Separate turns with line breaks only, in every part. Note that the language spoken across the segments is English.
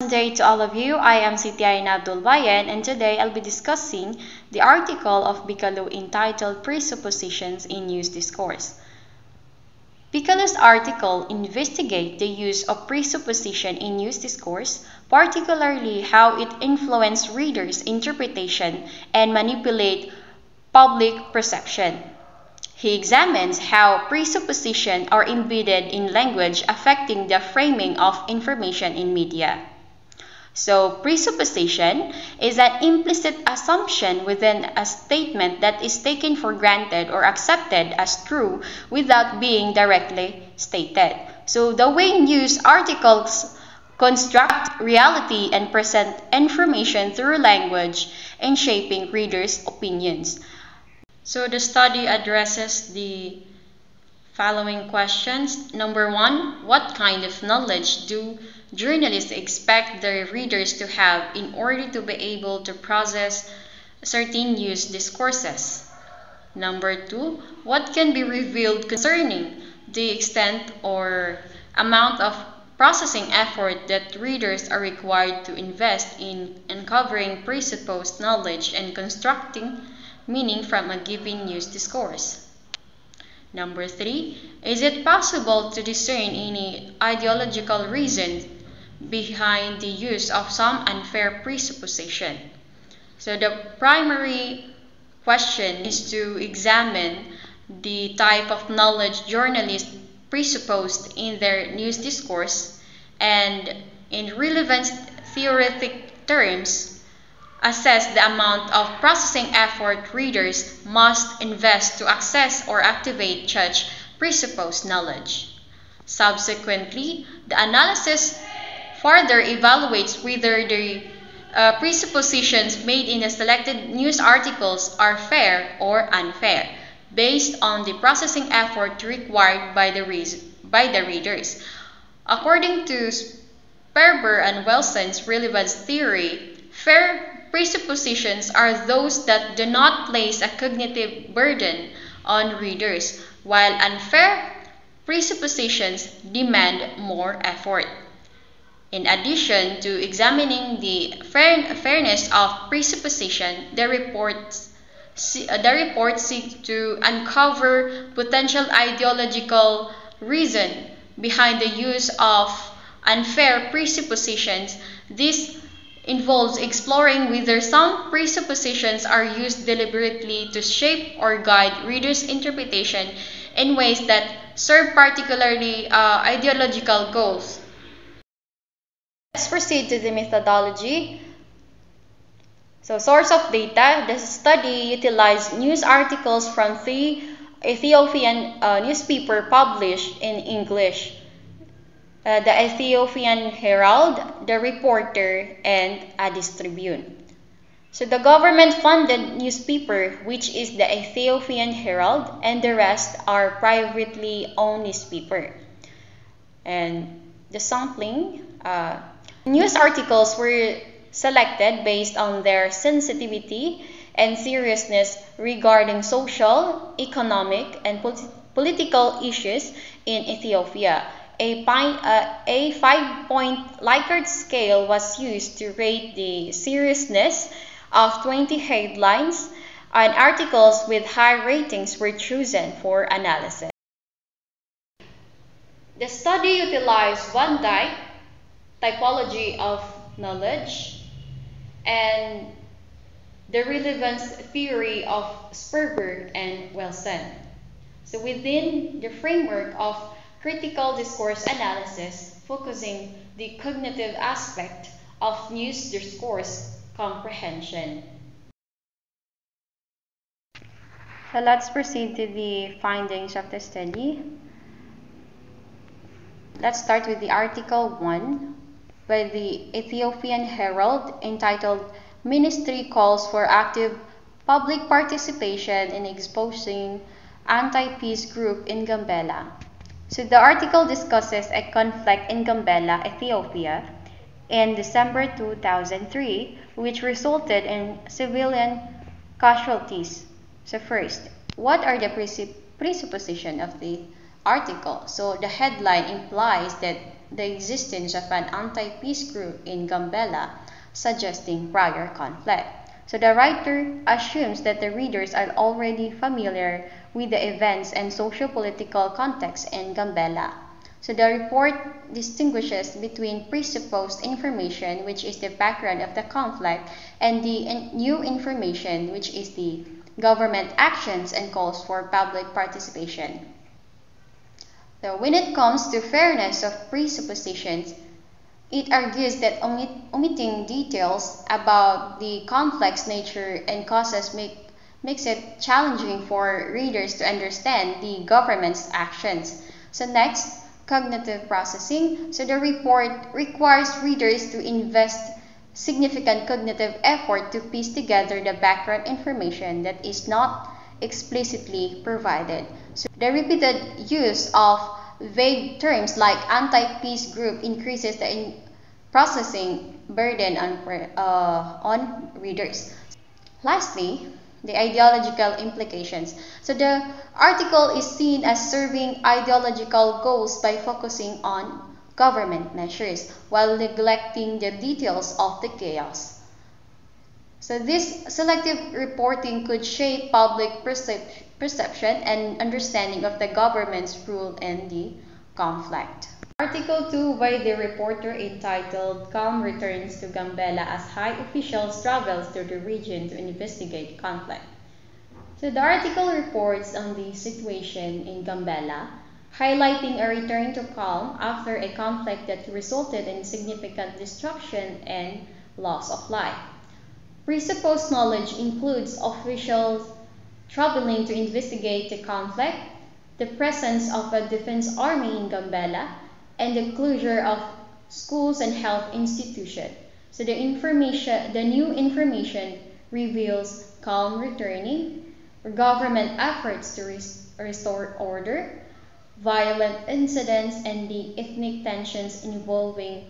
Day to all of you. I am Siti Aina Abdul Bayan, and today I'll be discussing the article of Bigelow entitled Presuppositions in News Discourse. Bigelow's article investigates the use of presupposition in news discourse, particularly how it influences readers' interpretation and manipulate public perception. He examines how presuppositions are embedded in language affecting the framing of information in media. So, presupposition is an implicit assumption within a statement that is taken for granted or accepted as true without being directly stated. So, the way news articles construct reality and present information through language in shaping readers' opinions. So, the study addresses the following questions. Number 1, what kind of knowledge do journalists expect their readers to have in order to be able to process certain news discourses? Number 2, what can be revealed concerning the extent or amount of processing effort that readers are required to invest in uncovering presupposed knowledge and constructing meaning from a given news discourse? Number 3, is it possible to discern any ideological reason behind the use of some unfair presupposition? So the primary question is to examine the type of knowledge journalists presupposed in their news discourse, and in relevant theoretic terms, assess the amount of processing effort readers must invest to access or activate such presupposed knowledge. Subsequently, the analysis further evaluates whether the presuppositions made in the selected news articles are fair or unfair, based on the processing effort required by the readers. According to Sperber and Wilson's relevance theory, fair presuppositions are those that do not place a cognitive burden on readers, while unfair presuppositions demand more effort. In addition to examining the fairness of presupposition, the report seeks to uncover potential ideological reason behind the use of unfair presuppositions. This involves exploring whether some presuppositions are used deliberately to shape or guide readers' interpretation in ways that serve particularly ideological goals. Let's proceed to the methodology. So, source of data. The study utilized news articles from the Ethiopian newspaper published in English, the Ethiopian Herald, the Reporter, and Addis Tribune. So the government-funded newspaper, which is the Ethiopian Herald, and the rest are privately owned newspaper. And the sampling, news articles were selected based on their sensitivity and seriousness regarding social, economic, and political issues in Ethiopia. A 5-point Likert scale was used to rate the seriousness of 20 headlines, and articles with high ratings were chosen for analysis. The study utilized Van Dyke typology of knowledge and the relevance theory of Sperber and Wilson. So within the framework of critical discourse analysis, focusing the cognitive aspect of news discourse comprehension. So let's proceed to the findings of the study. Let's start with the Article 1 by the Ethiopian Herald entitled Ministry Calls for Active Public Participation in Exposing Anti-Peace Group in Gambela. So the article discusses a conflict in Gambela, Ethiopia in December 2003, which resulted in civilian casualties. So first, what are the presuppositions of the article? So the headline implies that the existence of an anti-peace group in Gambela, suggesting prior conflict. So the writer assumes that the readers are already familiar with the events and socio-political context in Gambela. So the report distinguishes between presupposed information, which is the background of the conflict, and the new information, which is the government actions and calls for public participation. So when it comes to fairness of presuppositions, it argues that omitting details about the complex nature and causes makes it challenging for readers to understand the government's actions. So next, cognitive processing. So the report requires readers to invest significant cognitive effort to piece together the background information that is not explicitly provided. So the repeated use of vague terms like anti-peace group increases the processing burden on readers. Lastly, the ideological implications. So the article is seen as serving ideological goals by focusing on government measures while neglecting the details of the chaos. So this selective reporting could shape public perception and understanding of the government's role in the conflict. Article 2 by the reporter entitled Calm Returns to Gambela as High Officials Travels to the region to investigate conflict. So the article reports on the situation in Gambela, highlighting a return to calm after a conflict that resulted in significant destruction and loss of life. Presupposed knowledge includes officials traveling to investigate the conflict, the presence of a defense army in Gambela, and the closure of schools and health institutions. So the new information reveals calm returning, government efforts to restore order, violent incidents, and the ethnic tensions involving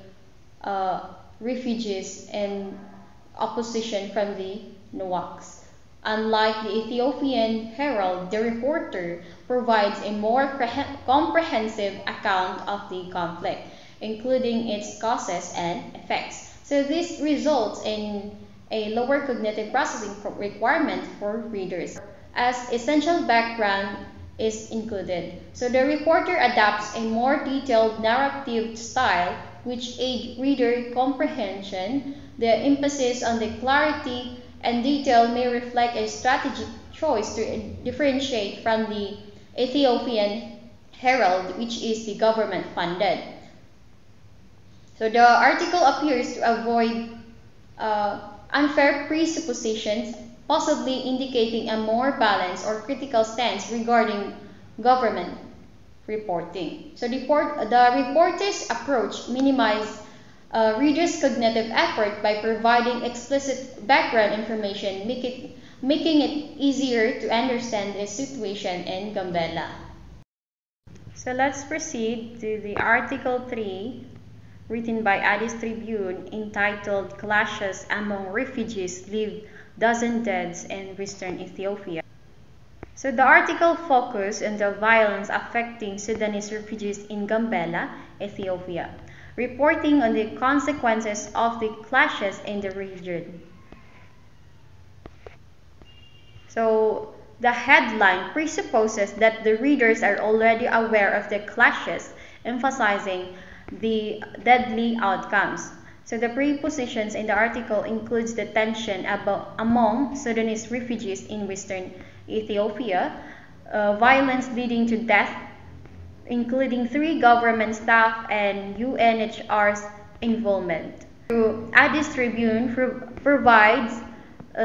refugees and opposition from the Nawaks. Unlike the Ethiopian Herald, the reporter provides a more comprehensive account of the conflict, including its causes and effects. So this results in a lower cognitive processing requirement for readers, as essential background is included. So the reporter adapts a more detailed narrative style which aids reader comprehension. The emphasis on the clarity and detail may reflect a strategic choice to differentiate from the Ethiopian Herald, which is the government funded. So the article appears to avoid unfair presuppositions, possibly indicating a more balanced or critical stance regarding government reporting. So the reporter's approach minimizes readers' cognitive effort by providing explicit background information, making it easier to understand the situation in Gambela. So let's proceed to the Article 3, written by Addis Tribune, entitled Clashes Among Refugees Leave Dozen Deaths in Western Ethiopia. So the article focused on the violence affecting Sudanese refugees in Gambela, Ethiopia, reporting on the consequences of the clashes in the region. So the headline presupposes that the readers are already aware of the clashes, emphasizing the deadly outcomes. So the prepositions in the article includes the tension among Sudanese refugees in Western Ethiopia, violence leading to death, including 3 government staff and UNHR's involvement. Addis Tribune provides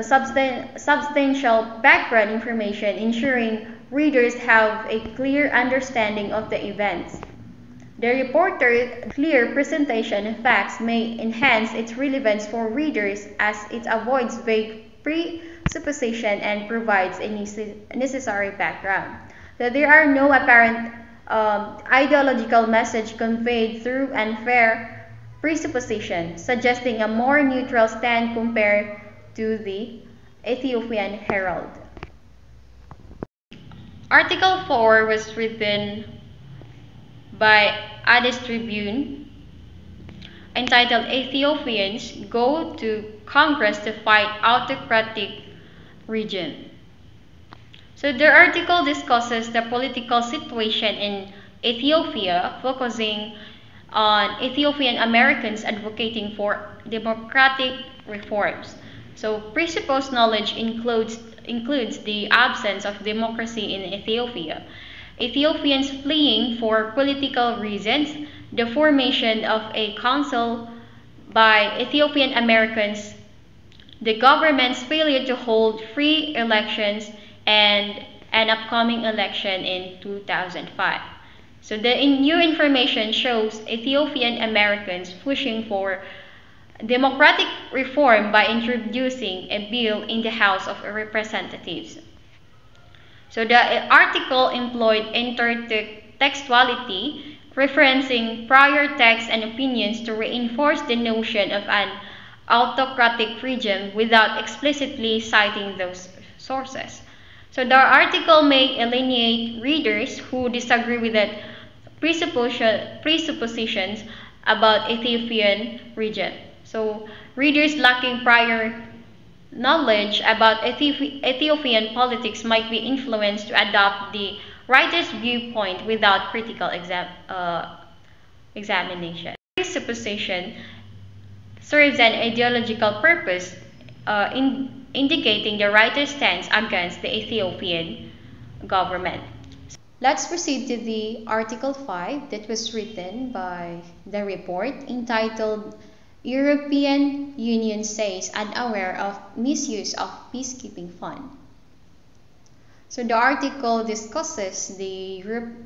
substantial background information, ensuring readers have a clear understanding of the events. The reporter's clear presentation of facts may enhance its relevance for readers as it avoids vague presupposition and provides a necessary background. So there are no apparent ideological message conveyed through unfair presupposition, suggesting a more neutral stand compared to the Ethiopian Herald. Article 4 was written by Addis Tribune entitled Ethiopians Go to Congress to Fight Autocratic Regime. So the article discusses the political situation in Ethiopia, focusing on Ethiopian Americans advocating for democratic reforms. So presupposed knowledge includes the absence of democracy in Ethiopia, Ethiopians fleeing for political reasons, the formation of a council by Ethiopian Americans, the government's failure to hold free elections, and an upcoming election in 2005. So the new information shows Ethiopian Americans pushing for democratic reform by introducing a bill in the House of Representatives. So the article employed intertextuality, referencing prior texts and opinions to reinforce the notion of an autocratic regime without explicitly citing those sources. So the article may alienate readers who disagree with the presuppositions about Ethiopian region. So readers lacking prior knowledge about Ethiopian politics might be influenced to adopt the writer's viewpoint without critical examination. Presupposition serves an ideological purpose, indicating the writer's stance against the Ethiopian government. Let's proceed to the Article 5 that was written by the report entitled European Union Says Unaware of Misuse of Peacekeeping Fund. So the article discusses the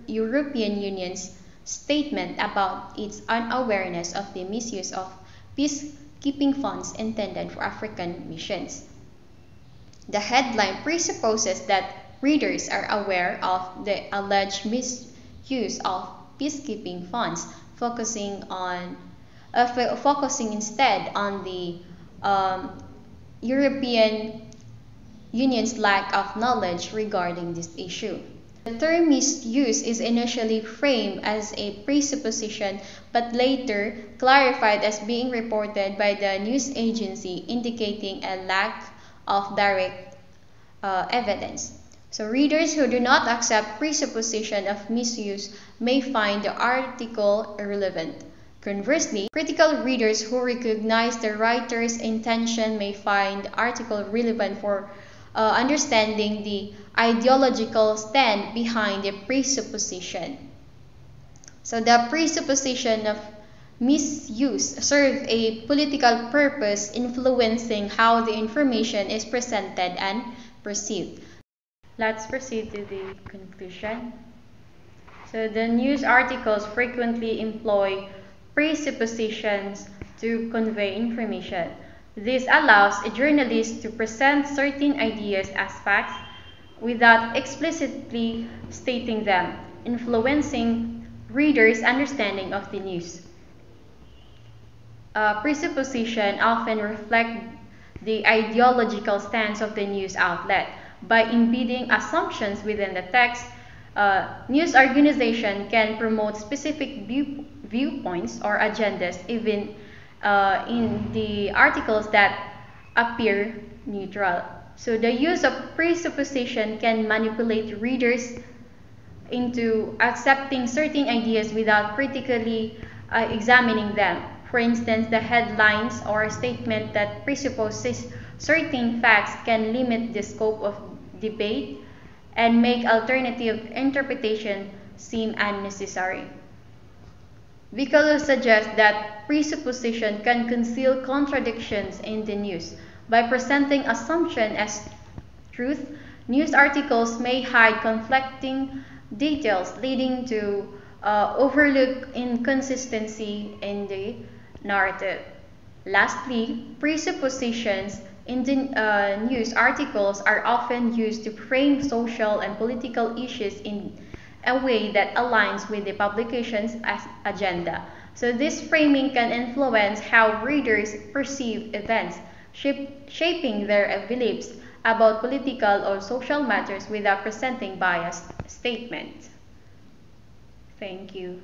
European Union's statement about its unawareness of the misuse of peacekeeping funds intended for African missions. The headline presupposes that readers are aware of the alleged misuse of peacekeeping funds, focusing instead on the European Union's lack of knowledge regarding this issue. The term misuse is initially framed as a presupposition but later clarified as being reported by the news agency, indicating a lack of direct evidence. So readers who do not accept presupposition of misuse may find the article irrelevant. Conversely, critical readers who recognize the writer's intention may find the article relevant for understanding the ideological stand behind the presupposition. So the presupposition of misuse serves a political purpose, influencing how the information is presented and perceived. Let's proceed to the conclusion. So the news articles frequently employ presuppositions to convey information. This allows a journalist to present certain ideas as facts without explicitly stating them, influencing readers' understanding of the news. Presupposition often reflect the ideological stance of the news outlet. By embedding assumptions within the text, news organization can promote specific viewpoints or agendas, even in the articles that appear neutral. So the use of presupposition can manipulate readers into accepting certain ideas without critically examining them. For instance, the headlines or statement that presupposes certain facts can limit the scope of debate and make alternative interpretation seem unnecessary. Bigelow suggests that presupposition can conceal contradictions in the news. By presenting assumption as truth, news articles may hide conflicting details, leading to overlook inconsistency in the narrative. Lastly, presuppositions in the news articles are often used to frame social and political issues in a way that aligns with the publication's agenda. So this framing can influence how readers perceive events, shaping their beliefs about political or social matters without presenting biased statements. Thank you.